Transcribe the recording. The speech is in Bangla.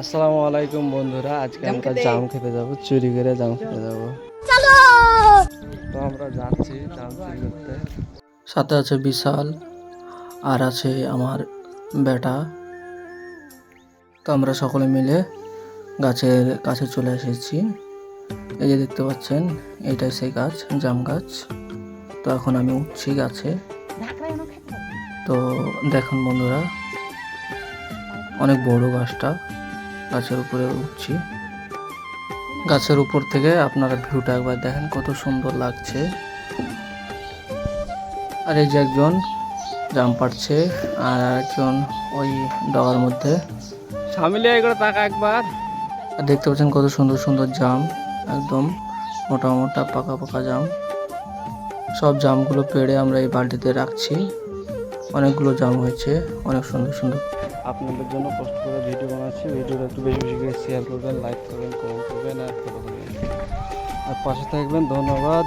আসসালামু আলাইকুম বন্ধুরা, আজকে আমরা জাম খেতে যাব, চুরি করে জাম খেতে যাব। তো আমরা যাচ্ছি জাম চুরি করতে। সাথে আছে বিশাল, আর আছে আমার বেটা। তো আমরা সকলে মিলে গাছের কাছে চলে এসেছি। এই যে দেখতে পাচ্ছেন, এইটাই সেই গাছ, জাম গাছ। তো এখন আমি উঠছি গাছে। তো দেখুন বন্ধুরা, অনেক বড় গাছটা, গাছের উপরে উঠছি। গাছের উপর থেকে আপনারা ভিউটা একবার দেখেন, কত সুন্দর লাগছে। আর এই যে একজন জাম পাড়ছে, আর একজন ওই ডগার মধ্যে। সামিলে এগুলো টাকা একবার। আর দেখতে পাচ্ছেন কত সুন্দর সুন্দর জাম, একদম মোটা মোটা পাকা পাকা জাম। সব জামগুলো পেড়ে আমরা এই বালতিতে রাখছি। অনেকগুলো জাম হয়েছে, অনেক সুন্দর সুন্দর। আপনাদের জন্য কষ্ট করে ভিডিও বানাচ্ছি। ভিডিওটা একটু বেশি বেশি করে শেয়ার করবেন, লাইক করবেন, কমেন্ট করবেন আর ফলো করবেন, আর পাশে থাকবেন। ধন্যবাদ।